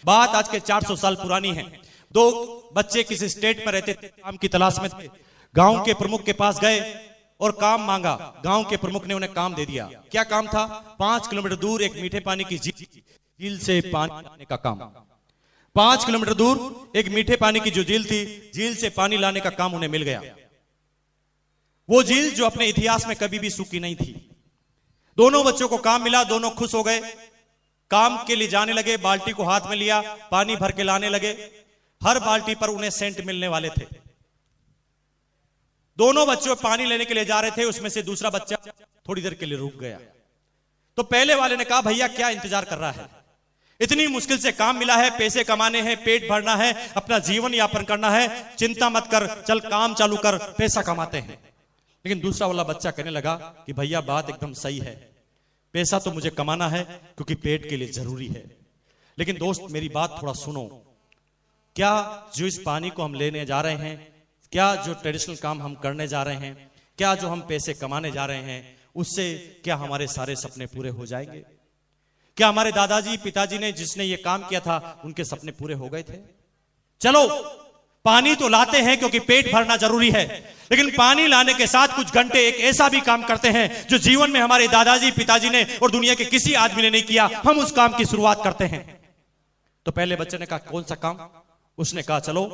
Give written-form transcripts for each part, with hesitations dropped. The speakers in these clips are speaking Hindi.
बात आज के 400 साल पुरानी है। दो बच्चे किसी स्टेट में रहते थे, काम की तलाश में थे। गांव के प्रमुख के पास गए और काम मांगा। गांव के प्रमुख ने उन्हें काम दे दिया। क्या काम था? 5 किलोमीटर दूर एक मीठे पानी की झील से पानी लाने का काम। 5 किलोमीटर दूर एक मीठे पानी की जो झील थी, झील से पानी लाने का काम उन्हें मिल गया। वो झील जो अपने इतिहास में कभी भी सूखी नहीं थी। दोनों बच्चों को काम मिला, दोनों खुश हो गए। काम के लिए जाने लगे, बाल्टी को हाथ में लिया, पानी भर के लाने लगे। हर बाल्टी पर उन्हें सेंट मिलने वाले थे। दोनों बच्चों पानी लेने के लिए जा रहे थे, उसमें से दूसरा बच्चा थोड़ी देर के लिए रुक गया। तो पहले वाले ने कहा, भैया क्या इंतजार कर रहा है? इतनी मुश्किल से काम मिला है, पैसे कमाने हैं, पेट भरना है, अपना जीवन यापन करना है, चिंता मत कर, चल काम चालू कर, पैसा कमाते हैं। लेकिन दूसरा वाला बच्चा कहने लगा कि भैया बात एकदम सही है, पैसा तो मुझे कमाना है क्योंकि पेट के लिए जरूरी है, लेकिन दोस्त मेरी बात थोड़ा सुनो। क्या जो इस पानी को हम लेने जा रहे हैं, क्या जो ट्रेडिशनल काम हम करने जा रहे हैं, क्या जो हम पैसे कमाने जा रहे हैं, उससे क्या हमारे सारे सपने पूरे हो जाएंगे? क्या हमारे दादाजी पिताजी ने जिसने ये काम किया था उनके सपने पूरे हो गए थे? चलो पानी तो लाते हैं क्योंकि पेट भरना जरूरी है, लेकिन पानी लाने के साथ कुछ घंटे एक ऐसा भी काम करते हैं जो जीवन में हमारे दादाजी पिताजी ने और दुनिया के किसी आदमी ने नहीं किया, हम उस काम की शुरुआत करते हैं। तो पहले बच्चे ने कहा कौन सा काम? उसने कहा चलो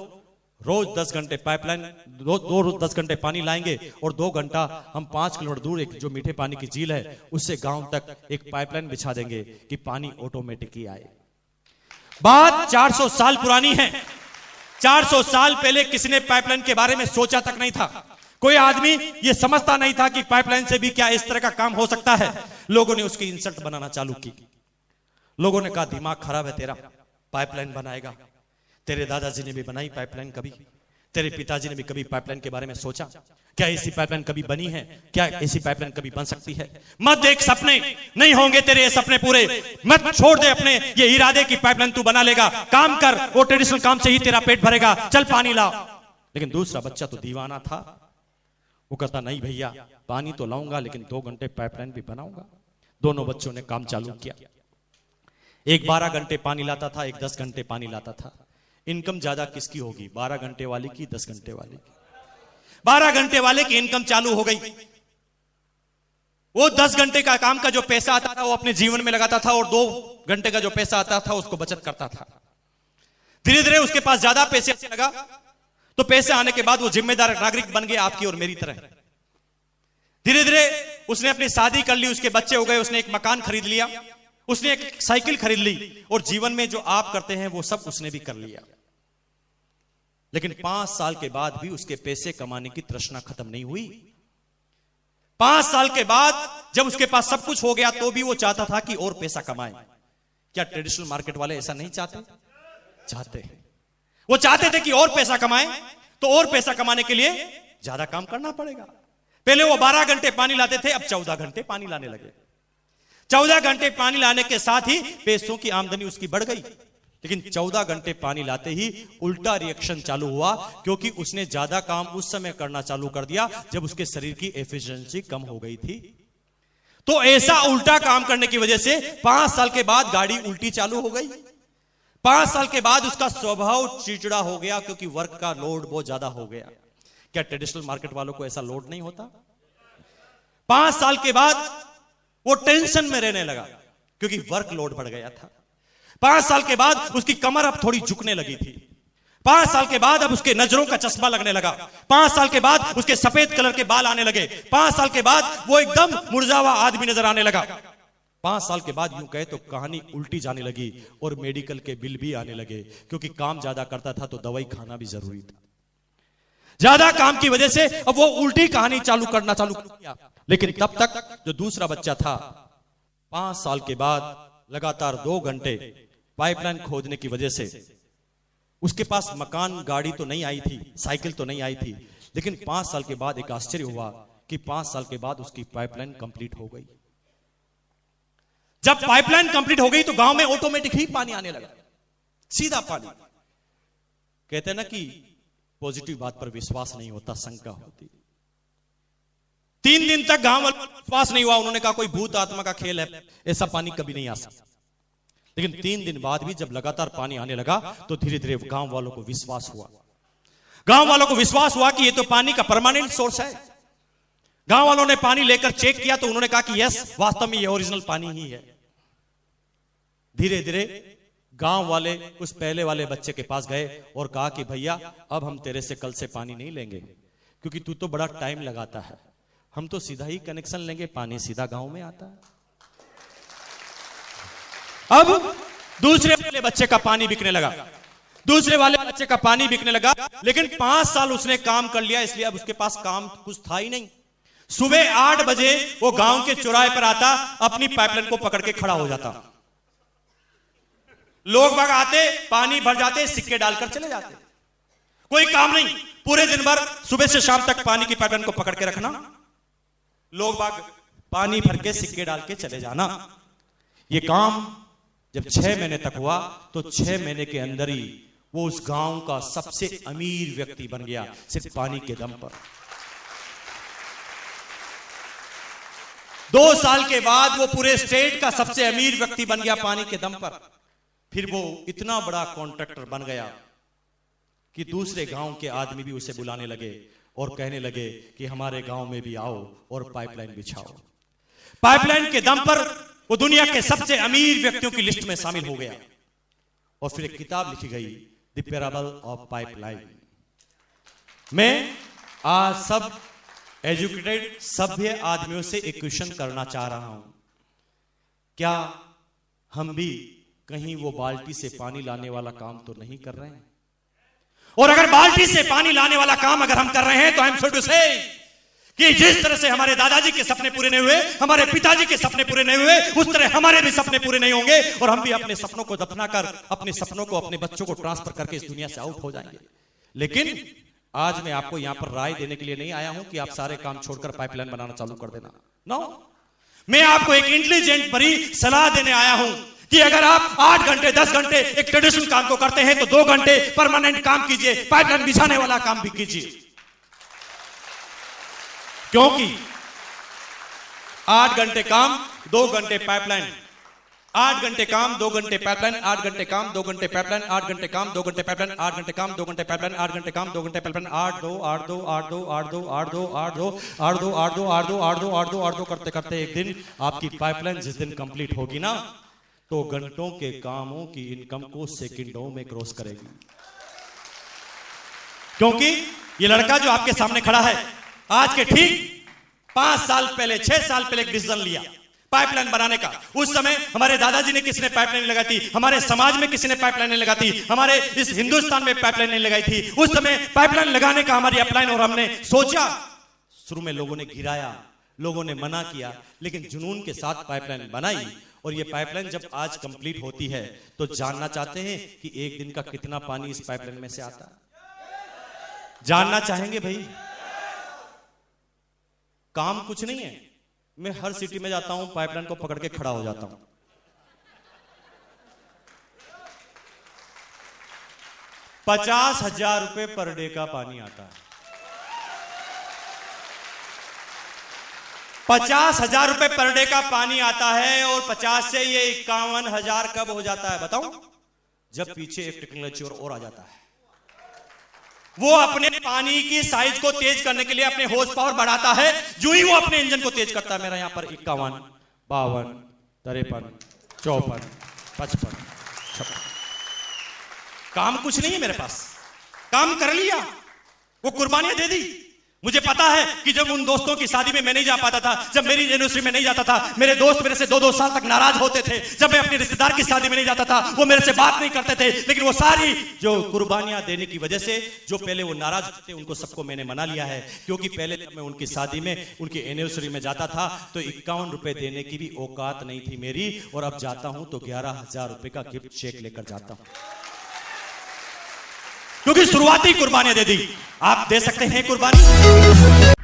रोज 10 घंटे पाइपलाइन, रोज 10 घंटे पानी लाएंगे और 2 घंटा हम 5 किलोमीटर दूर एक जो मीठे पानी की झील है उससे गांव तक एक पाइपलाइन बिछा देंगे कि पानी ऑटोमेटिक ही आए। बात 400 साल पुरानी है। 400 साल पहले किसी ने पाइपलाइन के बारे में सोचा तक नहीं था। कोई आदमी यह समझता नहीं था कि पाइपलाइन से भी क्या इस तरह का काम हो सकता है। लोगों ने उसकी इंसल्ट बनाना चालू की। लोगों ने कहा दिमाग खराब है तेरा, पाइपलाइन बनाएगा? तेरे दादाजी ने भी बनाई पाइपलाइन कभी? तेरे पिताजी ने भी कभी पाइपलाइन के बारे में सोचा? क्या ऐसी पाइपलाइन कभी बनी है? क्या ऐसी पाइपलाइन कभी बन सकती है? मत देख सपने, नहीं होंगे तेरे ये सपने पूरे। मत छोड़ दे अपने ये इरादे की पाइपलाइन तू बना लेगा। काम कर, वो ट्रेडिशनल काम से ही तेरा पेट भरेगा, चल पानी ला। लेकिन दूसरा बच्चा तो दीवाना था। वो कहता नहीं भैया पानी तो लाऊंगा लेकिन 2 घंटे पाइपलाइन भी बनाऊंगा। दोनों बच्चों ने काम चालू किया। एक 12 घंटे पानी लाता था, एक 10 घंटे पानी लाता था। इनकम ज्यादा किसकी होगी, 12 घंटे वाले की 10 घंटे वाले की? 12 घंटे वाले की इनकम चालू हो गई। वो 10 घंटे का काम का जो पैसा आता था वो अपने जीवन में लगाता था और 2 घंटे का जो पैसा आता था उसको बचत करता था। धीरे धीरे उसके पास ज्यादा पैसे आने लगा, तो पैसे आने के बाद वो जिम्मेदार नागरिक बन गया आपकी और मेरी तरह। धीरे धीरे उसने अपनी शादी कर ली, उसके बच्चे हो गए, उसने एक मकान खरीद लिया, उसने एक साइकिल खरीद ली और जीवन में जो आप करते हैं वो सब उसने भी कर लिया। लेकिन 5 साल के बाद भी उसके पैसे कमाने की तृष्णा खत्म नहीं हुई। 5 साल के बाद जब उसके पास सब कुछ हो गया तो भी वो चाहता था कि और पैसा कमाए। क्या ट्रेडिशनल मार्केट वाले ऐसा नहीं चाहते? चाहते हैं। वो चाहते थे कि और पैसा कमाए, तो और पैसा कमाने के लिए ज्यादा काम करना पड़ेगा। पहले वो 12 घंटे पानी लाते थे, अब 14 घंटे पानी लाने लगे। 14 घंटे पानी लाने के साथ ही पैसों की आमदनी उसकी बढ़ गई। लेकिन 14 घंटे पानी लाते ही उल्टा रिएक्शन चालू हुआ, क्योंकि उसने ज्यादा काम उस समय करना चालू कर दिया जब उसके शरीर की एफिशिएंसी कम हो गई थी। तो ऐसा उल्टा काम करने की वजह से 5 साल के बाद गाड़ी उल्टी चालू हो गई। 5 साल के बाद उसका स्वभाव चिड़चिड़ा हो गया, क्योंकि वर्क का लोड बहुत ज्यादा हो गया। क्या ट्रेडिशनल मार्केट वालों को ऐसा लोड नहीं होता? 5 साल के बाद वो टेंशन में रहने लगा, क्योंकि वर्क लोड बढ़ गया था। 5 साल के बाद उसकी कमर अब थोड़ी झुकने लगी थी। 5 साल के बाद अब उसके नजरों का चश्मा लगने लगा। 5 साल के बाद उसके सफेद कलर के बाल आने लगे। 5 साल के बाद वो एकदम मुरझावा आदमी नजर आने लगा। 5 साल के बाद यूं कहे तो कहानी उल्टी जाने लगी और मेडिकल के बिल भी आने लगे, क्योंकि काम ज्यादा करता था तो दवाई खाना भी जरूरी था। ज्यादा काम की वजह से अब वो उल्टी कहानी चालू किया। लेकिन तब तक जो दूसरा बच्चा था, 5 साल के बाद लगातार 2 घंटे पाइपलाइन खोदने की वजह से उसके पास मकान गाड़ी तो नहीं आई थी, साइकिल तो नहीं आई थी, लेकिन 5 साल के बाद एक आश्चर्य हुआ कि 5 साल के बाद उसकी पाइपलाइन कंप्लीट हो गई। जब पाइपलाइन कंप्लीट हो गई तो गांव में ऑटोमेटिक ही पानी आने लगा, सीधा पानी। कहते हैं ना कि पॉजिटिव बात पर विश्वास नहीं होता, शंका होती। 3 दिन तक गांव वालों को विश्वास नहीं हुआ। उन्होंने कहा कोई भूत आत्मा का खेल है, ऐसा पानी कभी नहीं आ सकता। लेकिन 3 दिन बाद भी जब लगातार पानी आने लगा तो धीरे धीरे गांव वालों को विश्वास हुआ। गांव वालों को विश्वास हुआ कि ये तो पानी का परमानेंट सोर्स है। गांव वालों ने पानी लेकर चेक किया तो उन्होंने कहा कि यस, वास्तव में ये ओरिजिनल पानी ही है। धीरे धीरे गांव वाले उस पहले वाले बच्चे के पास गए और कहा कि भैया, अब हम तेरे से कल से पानी नहीं लेंगे, क्योंकि तू तो बड़ा टाइम लगाता है। हम तो सीधा ही कनेक्शन लेंगे, पानी सीधा गांव में आता है। अब दूसरे वाले बच्चे का पानी बिकने लगा, दूसरे वाले बच्चे का पानी बिकने लगा, लेकिन 5 साल उसने काम कर लिया, इसलिए अब उसके पास काम कुछ था ही नहीं। सुबह 8 बजे वो गांव के चौराहे पर आता, अपनी पाइपलाइन को पकड़ के खड़ा हो जाता। लोग बाग आते, पानी भर जाते, सिक्के डालकर चले जाते। कोई काम नहीं, पूरे दिन भर सुबह से शाम तक पानी की पाइपलाइन को पकड़ के रखना, लोग बाग पानी भर के सिक्के डाल के चले जाना। ये काम जब 6 महीने तक हुआ तो 6 महीने के अंदर ही वो उस गांव का सबसे अमीर व्यक्ति बन गया, सिर्फ पानी के दम पर। 2 साल के बाद वो पूरे स्टेट का सबसे अमीर व्यक्ति बन गया पानी के दम पर। फिर वो इतना बड़ा कॉन्ट्रैक्टर बन गया कि दूसरे गांव के आदमी भी उसे बुलाने लगे और कहने लगे कि हमारे गांव में भी आओ और पाइपलाइन बिछाओ। पाइपलाइन के दम पर वो दुनिया के सबसे अमीर व्यक्तियों की लिस्ट में शामिल हो गया और फिर एक किताब लिखी गई, द पैराबल ऑफ पाइपलाइन। मैं आज सब एजुकेटेड सभ्य आदमियों से एक क्वेश्चन करना चाह रहा हूं, क्या हम भी कहीं वो बाल्टी से पानी लाने वाला काम तो नहीं कर रहे हैं? और अगर बाल्टी से पानी लाने वाला काम अगर हम कर रहे हैं तो आई एम सॉरी टू से कि जिस तरह से हमारे दादाजी के सपने पूरे नहीं हुए, हमारे पिताजी के सपने पूरे नहीं हुए, उस तरह हमारे भी सपने पूरे नहीं होंगे और हम भी अपने सपनों को दफना कर, अपने सपनों को अपने बच्चों को ट्रांसफर करके इस दुनिया से आउट हो जाएंगे। लेकिन आज मैं आपको यहां पर राय देने के लिए नहीं आया हूं कि आप सारे काम छोड़कर पाइपलाइन बनाना चालू कर देना। नो, मैं आपको एक इंटेलिजेंट भरी सलाह देने आया हूं कि अगर आप 8 घंटे 10 घंटे एक ट्रेडिशनल काम को करते हैं तो 2 घंटे परमानेंट काम कीजिए, पाइपलाइन बिछाने वाला काम भी कीजिए। क्योंकि 8 घंटे काम 2 घंटे पाइपलाइन, 8 घंटे काम 2 घंटे पाइपलाइन, 8 घंटे काम 2 घंटे पाइपलाइन, 8 घंटे काम 2 घंटे पाइपलाइन, 8 घंटे काम 2 घंटे पाइपलाइन, 8 घंटे काम 2 घंटे पाइपलाइन, 8 2 8 2 8 2 8 2 8 2 8 2 8 2 8 2 8 2 8 2 8 2 8 2 करते करते एक दिन आपकी पाइपलाइन जिस दिन कंप्लीट होगी ना, तो घंटों के कामों की इनकम को सेकंडों में क्रॉस करेगी। क्योंकि ये लड़का जो आपके सामने खड़ा है, आज के ठीक 5 साल पहले 6 साल पहले एक डिसीजन लिया पाइपलाइन बनाने का। उस समय हमारे दादाजी ने किसी ने पाइपलाइन लगाई थी, हमारे समाज में किसी ने पाइपलाइन नहीं लगाई थी, हमारे इस हिंदुस्तान में पाइपलाइन नहीं लगाई थी। उस समय पाइपलाइन लगाने का हमारी अपलाइन और हमने सोचा, शुरू में लोगों ने गिराया, लोगों ने मना किया, लेकिन जुनून के साथ पाइपलाइन बनाई। और ये पाइपलाइन जब आज कंप्लीट होती है तो जानना चाहते हैं कि एक दिन का कितना पानी इस पाइपलाइन में से आता है? जानना चाहेंगे भाई? काम कुछ नहीं है, मैं हर सिटी में जाता हूं, पाइपलाइन को पकड़ के खड़ा हो जाता हूं। 50,000 रुपए पर डे का पानी आता है। 50,000 रुपए पर डे का पानी आता है और 50 से ये 51,000 कब हो जाता है बताऊं? जब पीछे एक टेक्नोलॉजी और आ जाता है। वो अपने पानी की साइज को तेज करने के लिए अपने हॉर्स पावर बढ़ाता है। जो ही वो अपने इंजन को तेज करता है, मेरा यहां पर 51, 52, 53, 54, 55, 56, काम कुछ नहीं है मेरे पास, काम कर लिया, वो कुर्बानियां दे दी। मुझे पता है कि जब उन दोस्तों की शादी में मैं नहीं जा पाता था, जब मेरी एनिवर्सरी में नहीं जाता था, मेरे दोस्त मेरे से 2-2 साल तक नाराज होते थे। जब मैं अपने रिश्तेदार की शादी में नहीं जाता था, वो मेरे से बात नहीं करते थे। लेकिन वो सारी जो कुर्बानियां देने की वजह से जो पहले वो नाराज थे, उनको सबको मैंने मना लिया है। क्योंकि पहले जब मैं उनकी शादी में, उनकी एनिवर्सरी में जाता था तो 51 रुपए देने की भी औकात नहीं थी मेरी, और अब जाता हूं तो 11,000 रुपए का गिफ्ट चेक लेकर जाता हूं, क्योंकि शुरुआती कुर्बानियां दे दी। आप दे सकते हैं कुर्बानी?